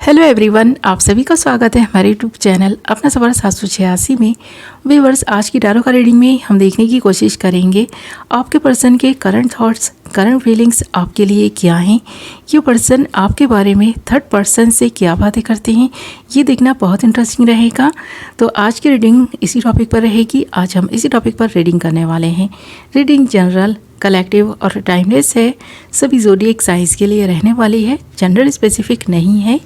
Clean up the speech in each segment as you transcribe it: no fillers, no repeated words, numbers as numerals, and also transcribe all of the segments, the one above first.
Hello everyone, आप सभी का स्वागत है हमारे यूट्यूब चैनल अपना सवाल 786 में। व्यूअर्स, आज की टैरो कार्ड रीडिंग में हम देखने की कोशिश करेंगे आपके पर्सन के करंट थॉट्स, करंट फीलिंग्स आपके लिए क्या हैं। ये पर्सन आपके बारे में थर्ड पर्सन से क्या बातें करते हैं, ये देखना बहुत इंटरेस्टिंग रहेगा। तो आज की रीडिंग इसी टॉपिक पर रहेगी। आज हम इसी टॉपिक पर रीडिंग करने वाले हैं। रीडिंग जनरल, कलेक्टिव और टाइमलेस है। सभी ज़ोडिएक साइंस के लिए रहने वाली है, जेंडर स्पेसिफिक नहीं है,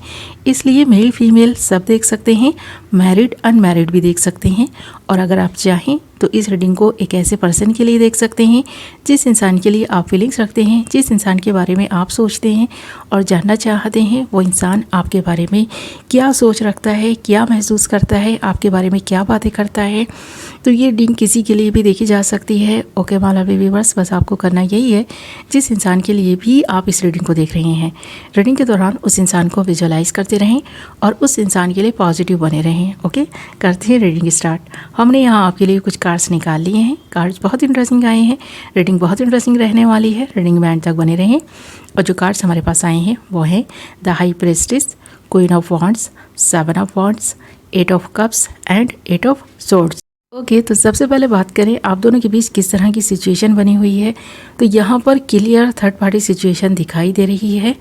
इसलिए मेल फीमेल सब देख सकते हैं, मैरिड अनमैरिड भी देख सकते हैं। और अगर आप चाहें तो इस रीडिंग को एक ऐसे पर्सन के लिए देख सकते हैं जिस इंसान के लिए आप फीलिंग्स रखते हैं, जिस इंसान के बारे में आप सोचते हैं और जानना चाहते हैं वो इंसान आपके बारे में क्या सोच रखता है, क्या महसूस करता है, आपके बारे में क्या बातें करता है। तो ये रीडिंग किसी के लिए भी देखी जा सकती है। ओके माला व्यूअर्स, बस आपको करना यही है, जिस इंसान के लिए भी आप इस रीडिंग को देख रहे हैं, रीडिंग के दौरान उस इंसान को विजुअलाइज करते रहें और उस इंसान के लिए पॉजिटिव बने रहें। ओके, करते हैं रीडिंग स्टार्ट। हमने यहाँ आपके लिए कुछ कार्ड्स निकाल लिए हैं। कार्ड्स बहुत इंटरेस्टिंग आए हैं, रीडिंग बहुत इंटरेस्टिंग रहने वाली है। रीडिंग में एंड तक बने रहें। और जो कार्ड्स हमारे पास आए हैं वो हैं the high prestige, queen of wands, 7 of wands, 8 of cups and 8 of swords. Okay, तो सबसे पहले बात करें आप दोनों के बीच किस तरह की सिचुएशन बनी हुई है। तो यहाँ पर क्लियर थर्ड पार्टी सिचुएशन दिखाई दे रही है।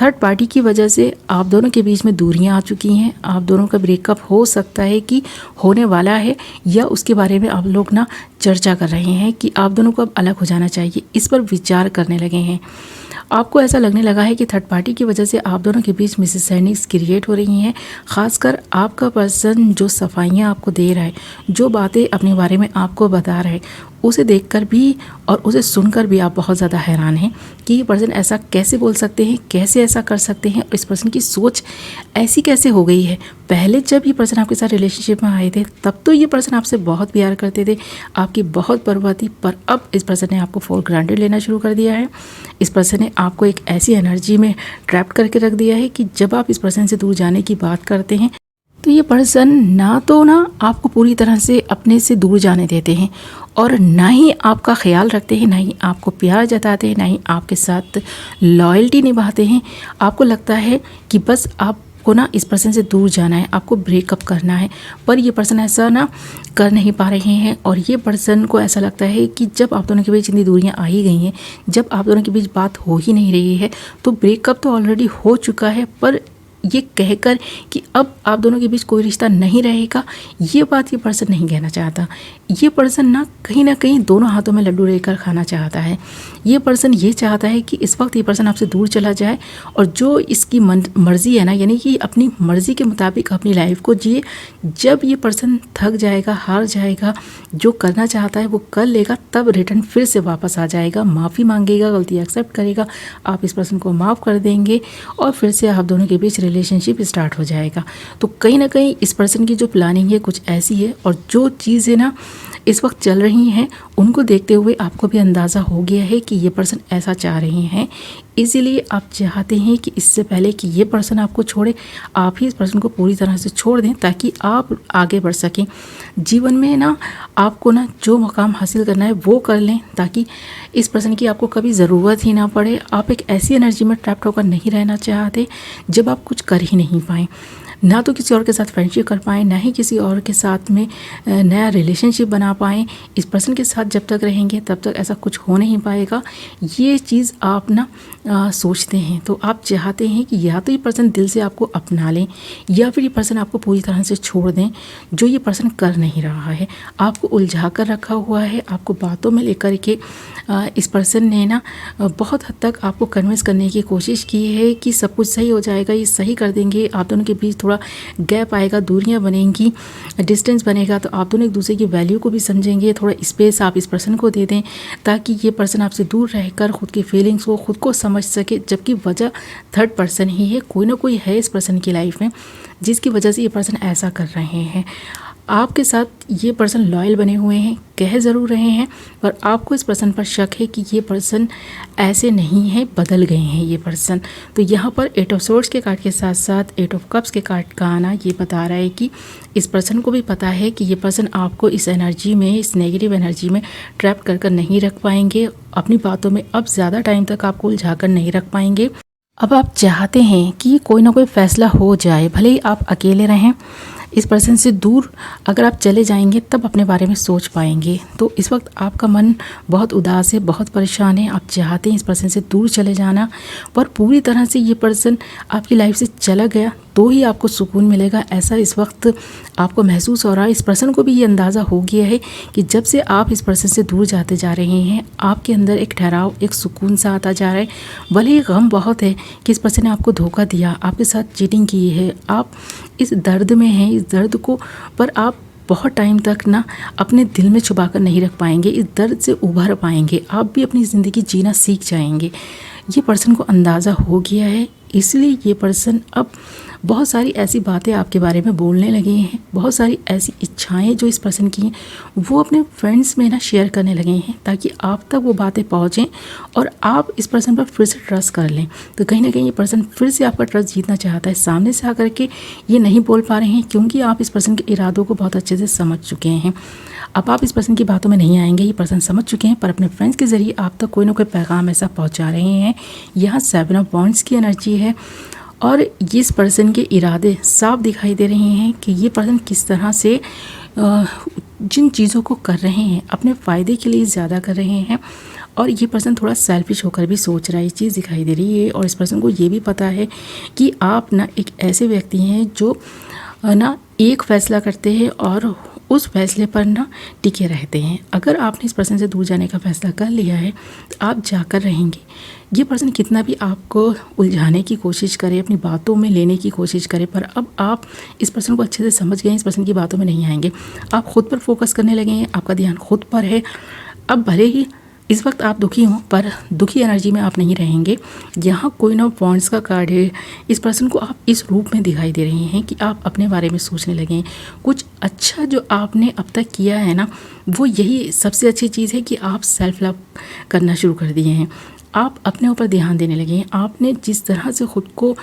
थर्ड पार्टी की वजह से आप दोनों के बीच में दूरियाँ आ चुकी हैं। आप दोनों का ब्रेकअप हो सकता है कि होने वाला है, या उसके बारे में आप लोग ना चर्चा कर रहे हैं कि आप दोनों को अब अलग हो जाना चाहिए, इस पर विचार करने लगे हैं। आपको ऐसा लगने लगा है कि थर्ड पार्टी की वजह से आप दोनों के बीच मिसअंडरस्टैंडिंग्स क्रिएट हो रही हैं। खासकर आपका पर्सन जो सफाइयाँ आपको दे रहा है, जो बातें अपने बारे में आपको बता रहा है, उसे देखकर भी और उसे सुनकर भी आप बहुत ज़्यादा हैरान हैं कि ये पर्सन ऐसा कैसे बोल सकते हैं, कैसे ऐसा कर सकते हैं, और इस पर्सन की सोच ऐसी कैसे हो गई है। पहले जब ये पर्सन आपके साथ रिलेशनशिप में आए थे तब तो ये पर्सन आपसे बहुत प्यार करते थे, आपकी बहुत परवाह थी, पर अब इस पर्सन ने आपको फॉर ग्रांटेड लेना शुरू कर दिया है। इस पर्सन ने आपको एक ऐसी एनर्जी में ट्रैप करके रख दिया है कि जब आप इस पर्सन से दूर जाने की बात करते हैं तो ये पर्सन ना आपको पूरी तरह से अपने से दूर जाने देते हैं और ना ही आपका ख्याल रखते हैं, ना ही आपको प्यार जताते हैं, ना ही आपके साथ लॉयल्टी निभाते हैं। आपको लगता है कि बस आपको ना इस पर्सन से दूर जाना है, आपको ब्रेकअप करना है, पर ये पर्सन ऐसा ना कर नहीं पा रहे हैं। और ये पर्सन को ऐसा लगता है कि जब आप दोनों के बीच इतनी दूरियां आ ही गई हैं, जब आप दोनों के बीच बात हो ही नहीं रही है, तो ब्रेकअप तो ऑलरेडी हो चुका है, पर ये कहकर कि अब आप दोनों के बीच कोई रिश्ता नहीं रहेगा, ये बात ये पर्सन नहीं कहना चाहता। ये पर्सन ना कहीं दोनों हाथों में लड्डू लेकर खाना चाहता है। ये पर्सन ये चाहता है कि इस वक्त ये पर्सन आपसे दूर चला जाए और जो इसकी मर्ज़ी है ना, यानी कि अपनी मर्ज़ी के मुताबिक अपनी लाइफ को जिए। जब ये पर्सन थक जाएगा, हार जाएगा, जो करना चाहता है वो कर लेगा, तब रिटर्न फिर से वापस आ जाएगा, माफ़ी मांगेगा, गलती एक्सेप्ट करेगा, आप इस पर्सन को माफ़ कर देंगे और फिर से आप दोनों के बीच रिलेशनशिप स्टार्ट हो जाएगा। तो कहीं ना कहीं इस पर्सन की जो प्लानिंग है कुछ ऐसी है, और जो चीज़ें ना इस वक्त चल रही हैं उनको देखते हुए आपको भी अंदाज़ा हो गया है कि ये पर्सन ऐसा चाह रहे हैं। इसीलिए आप चाहते हैं कि इससे पहले कि ये पर्सन आपको छोड़े, आप ही इस पर्सन को पूरी तरह से छोड़ दें ताकि आप आगे बढ़ सकें जीवन में। ना आपको ना जो मकाम हासिल करना है वो कर लें, ताकि इस पर्सन की आपको कभी ज़रूरत ही ना पड़े। आप एक ऐसी एनर्जी में ट्रैप्ड होकर नहीं रहना चाहते जब आप कुछ कर ही नहीं पाएँ, ना तो किसी और के साथ फ्रेंडशिप कर पाएँ, ना ही किसी और के साथ में नया रिलेशनशिप बना पाएँ। इस पर्सन के साथ जब तक रहेंगे तब तक ऐसा कुछ हो नहीं पाएगा। ये चीज़ आप ना सोचते हैं, तो आप चाहते हैं कि या तो ये पर्सन दिल से आपको अपना लें या फिर ये पर्सन आपको पूरी तरह से छोड़ दें, जो ये पर्सन कर नहीं रहा है। आपको उलझा कर रखा हुआ है, आपको बातों में लेकर के इस पर्सन ने ना बहुत हद तक आपको कन्विंस करने की कोशिश की है कि सब कुछ सही हो जाएगा, ये सही कर देंगे, आप दोनों के बीच थोड़ा गैप आएगा, दूरियां बनेंगी, डिस्टेंस बनेगा, तो आप दोनों एक दूसरे की वैल्यू को भी समझेंगे। थोड़ा स्पेस आप इस पर्सन को दे दें ताकि ये पर्सन आपसे दूर रहकर खुद की फीलिंग्स को खुद को समझ सके, जबकि वजह थर्ड पर्सन ही है। कोई ना कोई है इस पर्सन की लाइफ में जिसकी वजह से ये पर्सन ऐसा कर रहे हैं। आपके साथ ये पर्सन लॉयल बने हुए हैं, कह ज़रूर रहे हैं, पर आपको इस पर्सन पर शक है कि ये पर्सन ऐसे नहीं है, बदल गए हैं ये पर्सन। तो यहाँ पर 8 ऑफ सोर्ड्स के कार्ड के साथ साथ 8 ऑफ कप्स के कार्ड का आना ये बता रहा है कि इस पर्सन को भी पता है कि ये पर्सन आपको इस एनर्जी में, इस नेगेटिव एनर्जी में ट्रैप कर नहीं रख पाएंगे। अपनी बातों में अब ज़्यादा टाइम तक आपको उलझा कर नहीं रख पाएंगे। अब आप चाहते हैं कि कोई ना कोई फ़ैसला हो जाए, भले ही आप अकेले रहें। इस पर्सन से दूर अगर आप चले जाएंगे तब अपने बारे में सोच पाएंगे। तो इस वक्त आपका मन बहुत उदास है, बहुत परेशान है, आप चाहते हैं इस पर्सन से दूर चले जाना, पर पूरी तरह से ये पर्सन आपकी लाइफ से चला गया तो ही आपको सुकून मिलेगा, ऐसा इस वक्त आपको महसूस हो रहा है। इस पर्सन को भी ये अंदाज़ा हो गया है कि जब से आप इस पर्सन से दूर जाते जा रहे हैं आपके अंदर एक ठहराव, एक सुकून सा आता जा रहा है। भले ही गम बहुत है कि इस पर्सन ने आपको धोखा दिया, आपके साथ चीटिंग की है, आप इस दर्द में हैं, इस दर्द को पर आप बहुत टाइम तक ना अपने दिल में छुपा कर नहीं रख पाएंगे, इस दर्द से उभर पाएंगे, आप भी अपनी ज़िंदगी जीना सीख जाएंगे। ये पर्सन को अंदाज़ा हो गया है, इसलिए ये पर्सन अब बहुत सारी ऐसी बातें आपके बारे में बोलने लगे हैं, बहुत सारी ऐसी इच्छाएं जो इस पर्सन की हैं वो अपने फ्रेंड्स में ना शेयर करने लगे हैं ताकि आप तक वो बातें पहुँचें और आप इस पर्सन पर फिर से ट्रस्ट कर लें। तो कहीं ना कहीं ये पर्सन फिर से आपका ट्रस्ट जीतना चाहता है, सामने से आकर के ये नहीं बोल पा रहे हैं क्योंकि आप इस पर्सन के इरादों को बहुत अच्छे से समझ चुके हैं। अब आप इस पर्सन की बातों में नहीं आएंगे, ये पर्सन समझ चुके हैं, पर अपने फ्रेंड्स के ज़रिए आप तक कोई ना कोई पैगाम ऐसा पहुंचा रहे हैं। यहाँ 7 ऑफ वॉन्ड्स की एनर्जी है और इस पर्सन के इरादे साफ दिखाई दे रहे हैं कि ये पर्सन किस तरह से जिन चीज़ों को कर रहे हैं अपने फ़ायदे के लिए ज़्यादा कर रहे हैं और ये पर्सन थोड़ा सेल्फिश होकर भी सोच रहा है, ये चीज़ दिखाई दे रही है। और इस पर्सन को ये भी पता है कि आप ना एक ऐसे व्यक्ति हैं जो ना एक फ़ैसला करते हैं और उस फैसले पर ना टिके रहते हैं। अगर आपने इस पर्सन से दूर जाने का फ़ैसला कर लिया है तो आप जाकर रहेंगे। ये पर्सन कितना भी आपको उलझाने की कोशिश करे, अपनी बातों में लेने की कोशिश करे, पर अब आप इस पर्सन को अच्छे से समझ गए हैं, इस पर्सन की बातों में नहीं आएंगे। आप खुद पर फोकस करने लगे हैं, आपका ध्यान खुद पर है। अब भले ही इस वक्त आप दुखी हों पर दुखी एनर्जी में आप नहीं रहेंगे। यहाँ क्वीन ऑफ वॉन्ड्स का कार्ड है, इस पर्सन को आप इस रूप में दिखाई दे रहे हैं कि आप अपने बारे में सोचने लगे। कुछ अच्छा जो आपने अब तक किया है ना वो यही सबसे अच्छी चीज़ है कि आप सेल्फ लव करना शुरू कर दिए हैं, आप अपने ऊपर ध्यान देने लगे हैं। आपने जिस तरह से ख़ुद को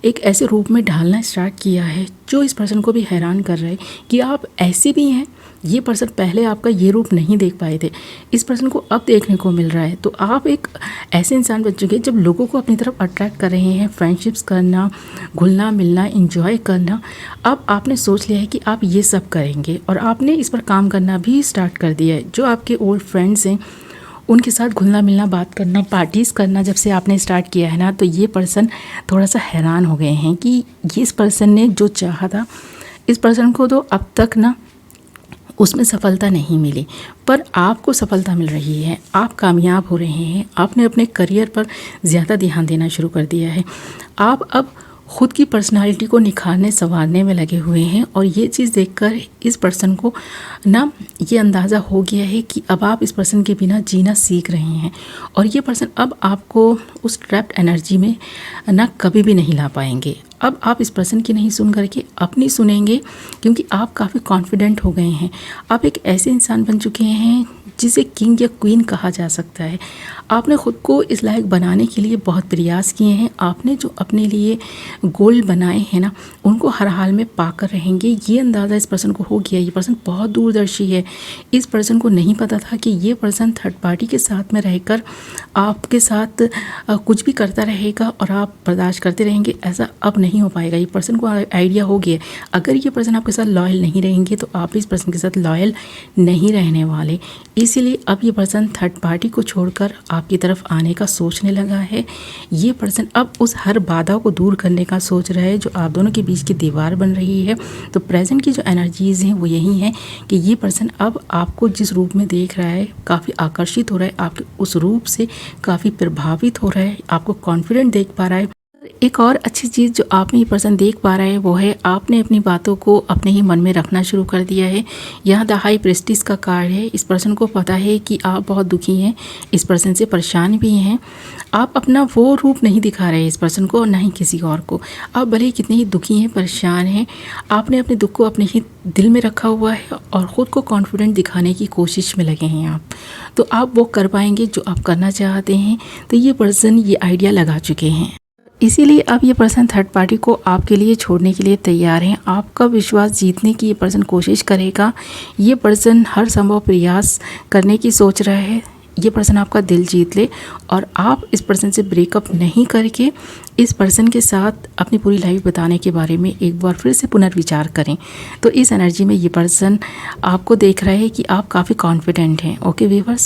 एक ऐसे रूप में ढालना स्टार्ट किया है जो इस पर्सन को भी हैरान कर रहा है कि आप ऐसे भी हैं। ये पर्सन पहले आपका ये रूप नहीं देख पाए थे, इस पर्सन को अब देखने को मिल रहा है। तो आप एक ऐसे इंसान बन चुके हैं जब लोगों को अपनी तरफ अट्रैक्ट कर रहे हैं, फ्रेंडशिप्स करना, घुलना मिलना, एंजॉय करना। अब आपने सोच लिया है कि आप ये सब करेंगे और आपने इस पर काम करना भी स्टार्ट कर दिया है। जो आपके ओल्ड फ्रेंड्स हैं उनके साथ घुलना मिलना, बात करना, पार्टीज़ करना जब से आपने स्टार्ट किया है ना तो ये पर्सन थोड़ा सा हैरान हो गए हैं कि ये इस पर्सन ने जो चाहा था, इस पर्सन को तो अब तक ना उसमें सफलता नहीं मिली, पर आपको सफलता मिल रही है, आप कामयाब हो रहे हैं। आपने अपने करियर पर ज़्यादा ध्यान देना शुरू कर दिया है। आप अब खुद की पर्सनालिटी को निखारने संवारने में लगे हुए हैं और ये चीज़ देखकर इस पर्सन को ना ये अंदाज़ा हो गया है कि अब आप इस पर्सन के बिना जीना सीख रहे हैं और ये पर्सन अब आपको उस ट्रैप्ड एनर्जी में ना कभी भी नहीं ला पाएंगे। अब आप इस पर्सन की नहीं सुन करके अपनी सुनेंगे क्योंकि आप काफ़ी कॉन्फिडेंट हो गए हैं। आप एक ऐसे इंसान बन चुके हैं जिसे किंग या क्वीन कहा जा सकता है। आपने ख़ुद को इस लायक बनाने के लिए बहुत प्रयास किए हैं। आपने जो अपने लिए गोल बनाए हैं ना उनको हर हाल में पाकर रहेंगे, ये अंदाज़ा इस पर्सन को हो गया। ये पर्सन बहुत दूरदर्शी है। इस पर्सन को नहीं पता था कि ये पर्सन थर्ड पार्टी के साथ में रहकर आपके साथ कुछ भी करता रहेगा और आप बर्दाश्त करते रहेंगे, ऐसा अब नहीं हो पाएगा। ये पर्सन को आइडिया हो गया अगर ये पर्सन आपके साथ लॉयल नहीं रहेंगे तो आप इस पर्सन के साथ लॉयल नहीं रहने वाले। इसीलिए अब ये पर्सन थर्ड पार्टी को छोड़कर आपकी तरफ आने का सोचने लगा है। ये पर्सन अब उस हर बाधा को दूर करने का सोच रहा है जो आप दोनों के बीच की दीवार बन रही है। तो प्रेजेंट की जो एनर्जीज़ हैं वो यही हैं कि ये पर्सन अब आपको जिस रूप में देख रहा है काफ़ी आकर्षित हो रहा है, आपके उस रूप से काफ़ी प्रभावित हो रहा है, आपको कॉन्फिडेंट देख पा रहा है। एक और अच्छी चीज़ जो आप में ये पर्सन देख पा रहा है वो है आपने अपनी बातों को अपने ही मन में रखना शुरू कर दिया है। यहाँ द हाई प्रेस्टिज का कार्ड है। इस पर्सन को पता है कि आप बहुत दुखी हैं, इस पर्सन से परेशान भी हैं। आप अपना वो रूप नहीं दिखा रहे इस पर्सन को और ना ही किसी और को। आप भले ही कितने ही दुखी हैं, परेशान हैं, आपने अपने दुख को अपने ही दिल में रखा हुआ है और ख़ुद को कॉन्फिडेंट दिखाने की कोशिश में लगे हैं आप। तो आप वो कर पाएंगे जो आप करना चाहते हैं। तो ये पर्सन ये आइडिया लगा चुके हैं, इसीलिए अब ये पर्सन थर्ड पार्टी को आपके लिए छोड़ने के लिए तैयार हैं। आपका विश्वास जीतने की ये पर्सन कोशिश करेगा। ये पर्सन हर संभव प्रयास करने की सोच रहा है। ये पर्सन आपका दिल जीत ले और आप इस पर्सन से ब्रेकअप नहीं करके इस पर्सन के साथ अपनी पूरी लाइफ बताने के बारे में एक बार फिर से पुनर्विचार करें। तो इस एनर्जी में ये पर्सन आपको देख रहा है कि आप काफ़ी कॉन्फिडेंट हैं। Okay viewers.